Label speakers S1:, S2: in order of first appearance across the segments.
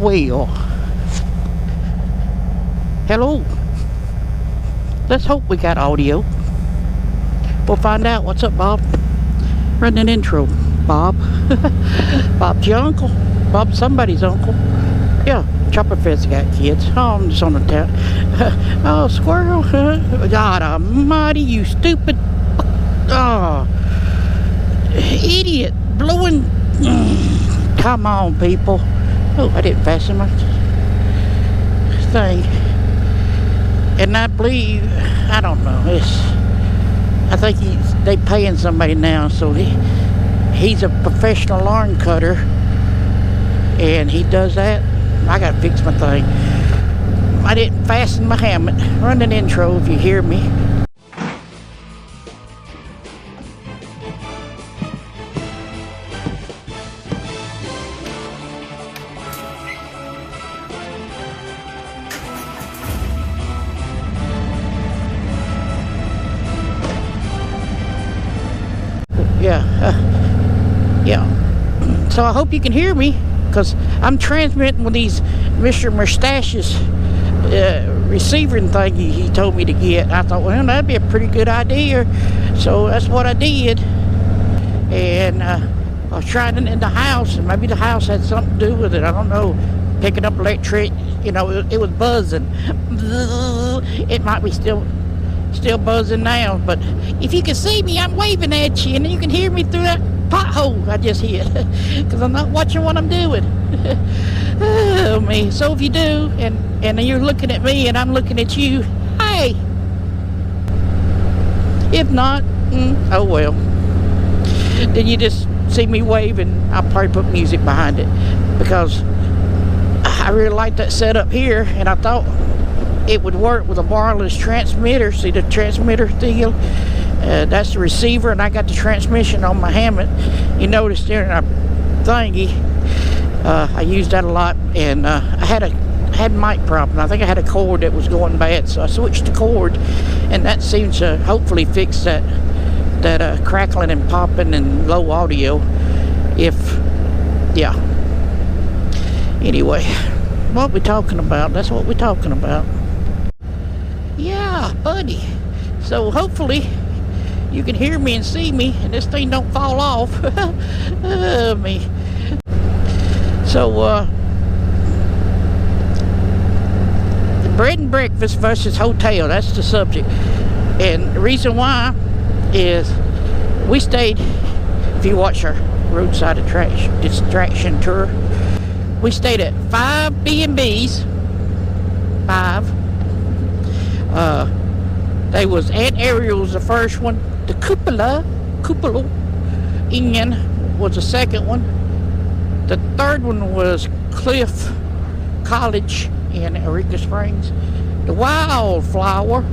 S1: Well, hello. Let's hope we got audio. We'll find out. What's up, Bob? Run an intro, Bob. Bob's your uncle. Bob's somebody's uncle. Yeah, Chopperfest got kids. Oh, I'm just on the town. Oh, squirrel. God almighty, you stupid. Oh, idiot. Blowing. Come on, people. Oh, I didn't fasten my thing. And I believe, I don't know, I think they paying somebody now, so he's a professional lawn cutter, and he does that. I gotta fix my thing. I didn't fasten my helmet. Run an intro if you hear me. Yeah. So I hope you can hear me, because I'm transmitting with these Mr. McStache's receiving thing he told me to get. I thought, well, that'd be a pretty good idea. So that's what I did. And I was trying it in the house, and maybe the house had something to do with it. I don't know. Picking up electric, you know, it was buzzing. It might be still buzzing now, but if you can see me, I'm waving at you, and you can hear me through that pothole I just hit, because I'm not watching what I'm doing. Oh, me. So if you do, and you're looking at me and I'm looking at you, hey. If not, oh well. Then you just see me wave, and I'll probably put music behind it, because I really like that setup here, and I thought it would work with a wireless transmitter. See the transmitter deal? That's the receiver, and I got the transmission on my helmet. You notice there in our thingy, I used that a lot, and I had mic problem. I think I had a cord that was going bad, so I switched the cord, and that seems to hopefully fix that crackling and popping and low audio. Yeah. Anyway, what we talking about? That's what we're talking about. Yeah, buddy. So hopefully you can hear me and see me, and this thing don't fall off. Me. So the bed and breakfast versus hotel, that's the subject. And the reason why is we stayed, if you watch our roadside distraction tour, we stayed at 5 B&Bs. 5. They was Aunt Ariels, the first one. The Cupola Inn was the second one. The third one was Cliff Cottage in Eureka Springs. The Wildflower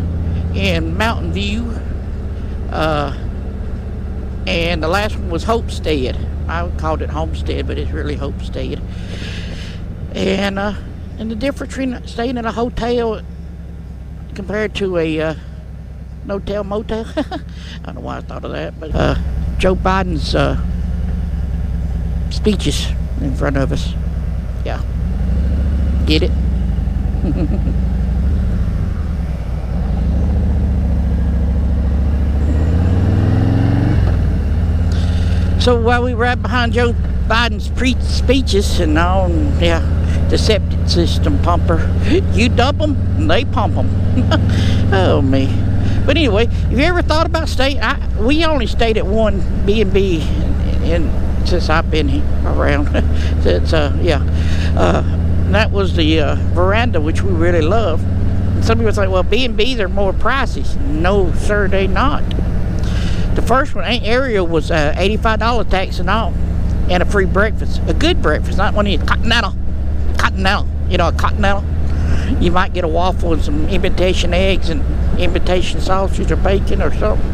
S1: in Mountain View. And the last one was Hopestead. I called it Homestead, but it's really Hopestead. And the difference between staying in a hotel compared to a no-tell motel. I don't know why I thought of that, but Joe Biden's speeches in front of us. Yeah. Get it? So while we ride behind Joe Biden's speeches and all, yeah, the septic system pumper, you dump them, they pump them. Oh, me. But anyway, have you ever thought about staying? We only stayed at one B&B since I've been around. It's yeah. And that was the veranda, which we really love. And some people think, well, B&Bs are more pricey. No, sir, they not. The first one, Aunt Ariel, was $85 tax and all, and a free breakfast. A good breakfast, not one of these continental. You know, a continental. You might get a waffle and some imitation eggs and imitation sausage or bacon or something,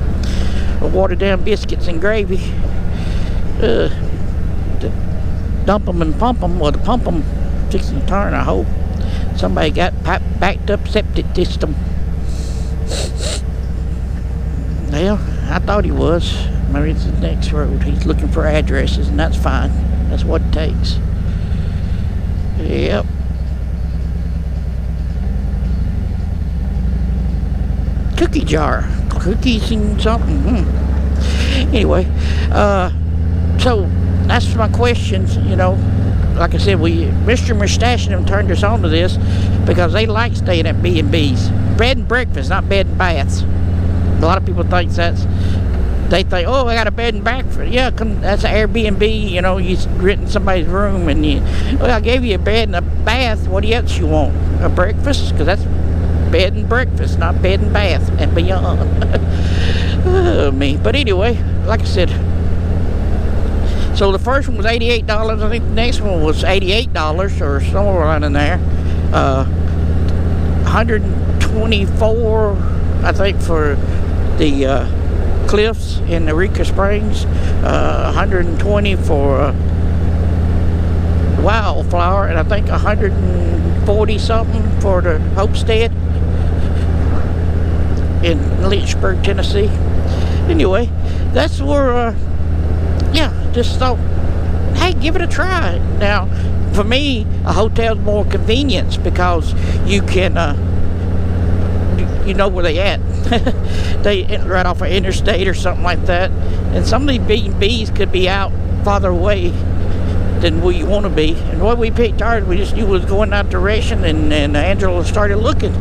S1: or watered down biscuits and gravy. To dump them and pump them, well, to pump them, fixing to turn, I hope. Somebody got backed up septic system. Well, I thought he was. Maybe it's the next road. He's looking for addresses, and that's fine. That's what it takes. Yep. Cookie jar. Cookies and something. Anyway, so that's my questions, you know. Like I said, Mr. McStache and them turned us on to this because they like staying at B&Bs. Bed and breakfast, not bed and baths. A lot of people think they think, oh, I got a bed and breakfast. Yeah, that's an Airbnb, you know, you renting somebody's room and well, I gave you a bed and a bath. What else you want? A breakfast? Because that's bed and breakfast, not bed and bath and beyond. Oh, me. But anyway, like I said, so the first one was $88. I think the next one was $88 or somewhere around in there. 124, I think, for the Cliffs in Eureka Springs. 120 for Wildflower, and I think 140 something for the Hopestead in Lynchburg, Tennessee. Anyway, that's where, yeah, just thought, hey, give it a try. Now, for me, a hotel's more convenience because you can, you know where they at. They right off an interstate or something like that. And some of these B&Bs could be out farther away than we want to be. And the way we picked ours, we just knew we was going that direction, and Angela started looking.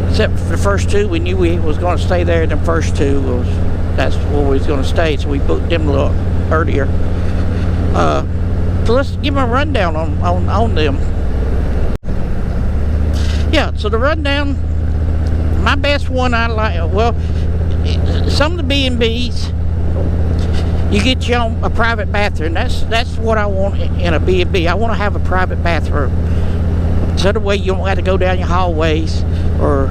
S1: Except for the first two, we knew we was going to stay there, and the first two, that's where we was going to stay, so we booked them a little earlier. So let's give them a rundown on them. Yeah, so the rundown, my best one I like, well, some of the B&Bs, you get your own a private bathroom. That's what I want in a B&B. I want to have a private bathroom. So the way you don't have to go down your hallways or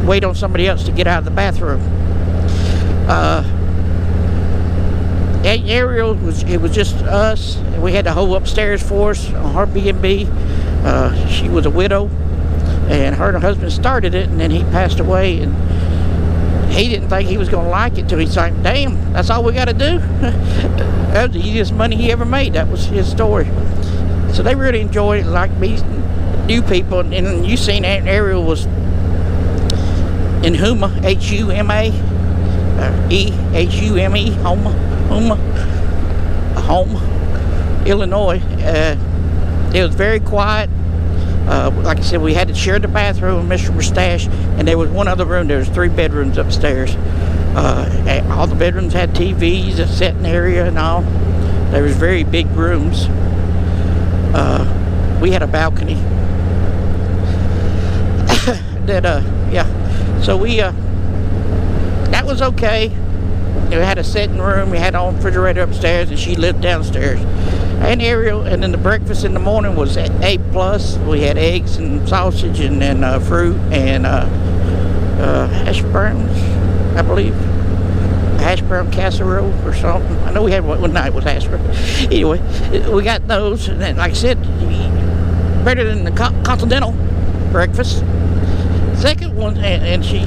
S1: wait on somebody else to get out of the bathroom. At Ariels, it was just us. We had the whole upstairs for us on her B&B. She was a widow, and her and her husband started it, and then he passed away, and he didn't think he was going to like it till he's like, damn, that's all we got to do? That was the easiest money he ever made. That was his story. So they really enjoyed it, like meeting new people. And you seen Ariel was in Huma, H-U-M-A, E-H-U-M-E, Homa, Illinois. It was very quiet. Like I said, we had to share the bathroom with Mr. McStache, and there was one other room. There was 3 bedrooms upstairs. All the bedrooms had TVs, a sitting area and all. There was very big rooms. We had a balcony. Yeah. So that was okay. We had a sitting room. We had our own refrigerator upstairs, and she lived downstairs. And Ariel, and then the breakfast in the morning was A+. We had eggs and sausage and fruit and hash browns, I believe. Hash brown casserole or something. I know we had one night was hash brown. Anyway, we got those, and then, like I said, better than the continental breakfast. Second one, and she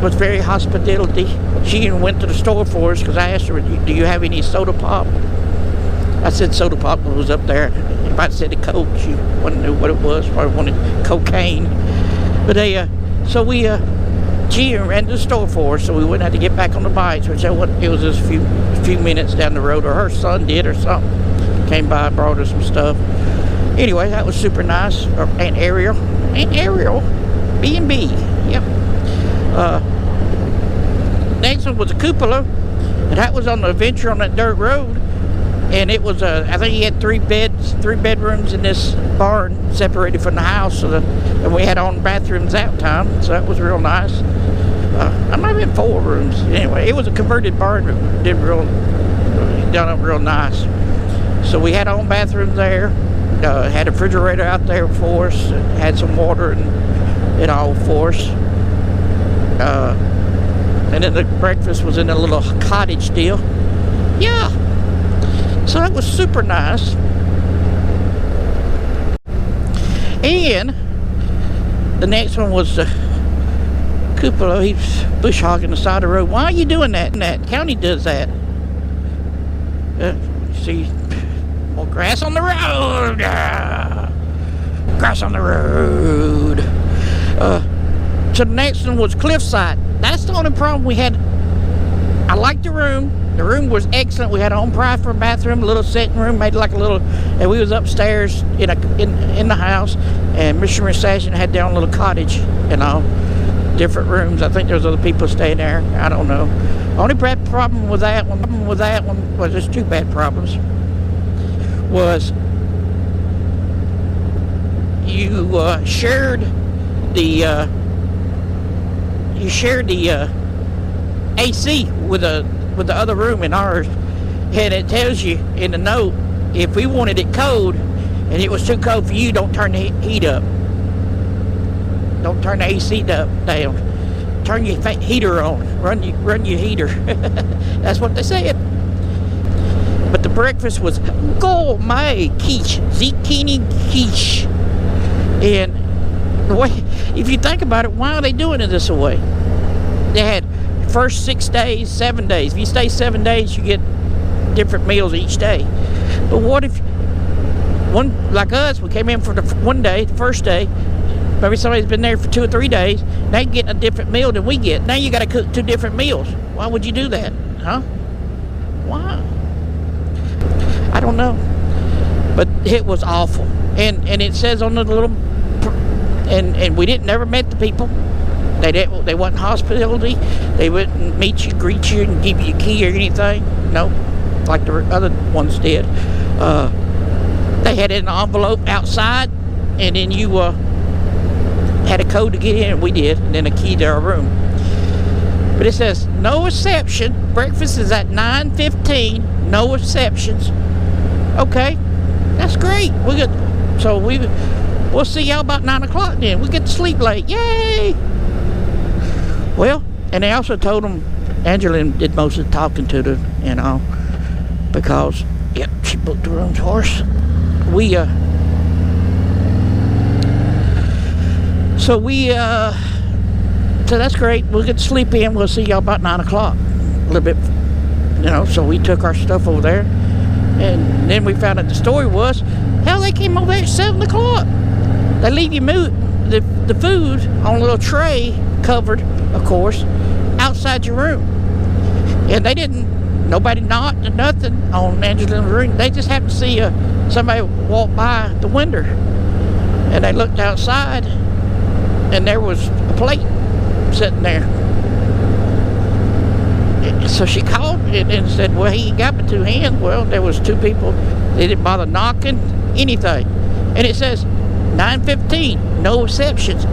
S1: was very hospitality. She even went to the store for us because I asked her, do you have any soda pop? I said soda pop was up there. If I'd said the Coke, she wouldn't know what it was. Probably wanted cocaine. But she ran to the store for us, so we wouldn't have to get back on the bikes, which it was just a few minutes down the road, or her son did or something. Came by, brought us some stuff. Anyway, that was super nice. Aunt Ariel, B&B. Yep. Next one was a Cupola, and that was on the adventure on that dirt road. And it was I think he had 3 bedrooms in this barn separated from the house, and we had our own bathrooms that time, so that was real nice. I might have been 4 rooms. Anyway, it was a converted barn. Done up real nice. So we had our own bathrooms there. Had a refrigerator out there for us. Had some water and it all for us. And then the breakfast was in a little cottage deal. Yeah. So that was super nice. And the next one was Cupola. He's bush hogging the side of the road. Why are you doing that? That county does that. See, Well, grass on the road. Grass on the road. So the next one was Cliffside. That's the only problem we had. I liked the room. The room was excellent. We had our own private bathroom, a little sitting room, made like a little, and we was upstairs in the house, and Mr. McStache had their own little cottage, different rooms. I think there was other people staying there. I don't know. Only bad problem with that one, well, there's two bad problems, was you shared the AC with the other room in ours, and it tells you in the note, if we wanted it cold and it was too cold for you, don't turn the heat up. Don't turn the AC down. Turn your heater on. Run your heater. That's what they said. But the breakfast was gourmet quiche, zucchini quiche, and the way, if you think about it, why are they doing it this way? They had first 6 days, 7 days. If you stay 7 days, you get different meals each day. But what if one like us, we came in for the one day, the first day, maybe somebody's been there for 2 or 3 days, they get a different meal than we get. Now you got to cook 2 different meals. Why would you do that? Huh? Why? I don't know. But it was awful. And it says on the little, and we never met the people. They wasn't hospitality. They wouldn't meet you, greet you, and give you a key or anything. No, like the other ones did. They had it in an envelope outside, and then you had a code to get in, and we did, and then a key to our room. But it says no reception. Breakfast is at 9:15. No receptions. Okay, that's great. We'll see y'all about 9 o'clock then. We get to sleep late. Yay! Well, and they also told them Angela did most of the talking to them, because, she booked the rooms for us. So that's great. We'll get to sleep in. We'll see y'all about 9 o'clock. A little bit, so we took our stuff over there. And then we found out the story was, hell, they came over there at 7 o'clock. They leave you the food on a little tray, covered, of course, outside your room. And nobody knocked or nothing on Angela's room. They just happened to see somebody walk by the window. And they looked outside, and there was a plate sitting there. So she called and said, well, he got me 2 hands. Well, there was 2 people. They didn't bother knocking, anything. And it says 9:15, no receptions.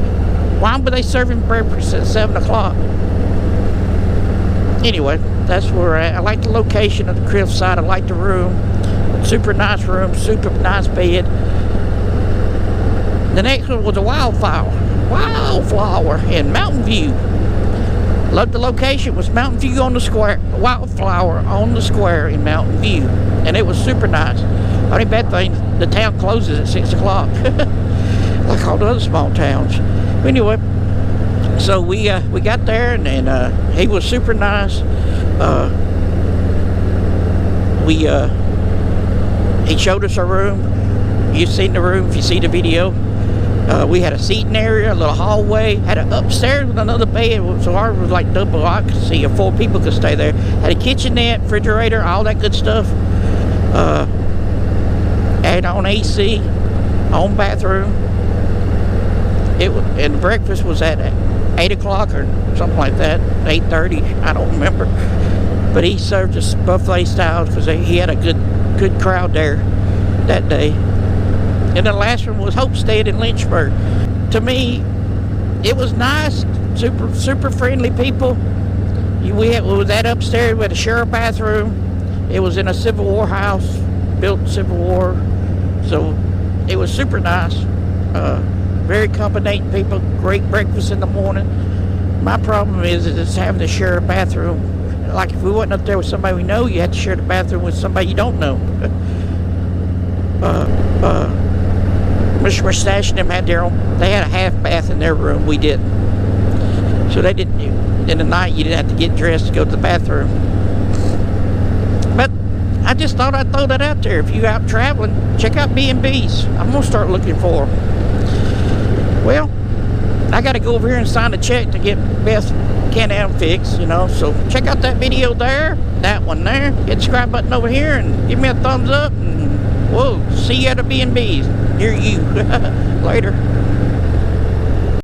S1: Why were they serving breakfast at 7 o'clock? Anyway, that's where we're at. I like the location of the cliffside. I like the room. Super nice room, super nice bed. The next one was a Wildflower in Mountain View. Loved the location. It was Mountain View on the square. Wildflower on the square in Mountain View. And it was super nice. Only bad thing, the town closes at 6 o'clock. Like all the other small towns. But anyway, so we got there, and he was super nice. He showed us our room. You've seen the room if you see the video. We had a seating area, a little hallway, had an upstairs with another bed, so ours was like double occupancy, 4 people could stay there. Had a kitchenette, refrigerator, all that good stuff. Had on AC, own bathroom. And breakfast was at 8 o'clock or something like that, 8:30, I don't remember. But he served us buffet style because he had a good crowd there that day. And the last one was Hopestead in Lynchburg. To me, it was nice, super friendly people. We was that upstairs, we had a shared bathroom. It was in a Civil War house, built in Civil War. So it was super nice. Very accommodating people, great breakfast in the morning. My problem is it's having to share a bathroom. Like if we wasn't up there with somebody we know, you had to share the bathroom with somebody you don't know. Mr. McStache and them had their own, they had a half bath in their room, we didn't. So they didn't, in the night you didn't have to get dressed to go to the bathroom. But I I just thought I'd throw that out there. If you out traveling, check out B&Bs. I'm gonna start looking for them. Well, I gotta go over here and sign a check to get Beth Can-Am fixed, you know. So check out that video there, that one there. Hit the subscribe button over here and give me a thumbs up. And whoa, see you at a B&B's near you. Later.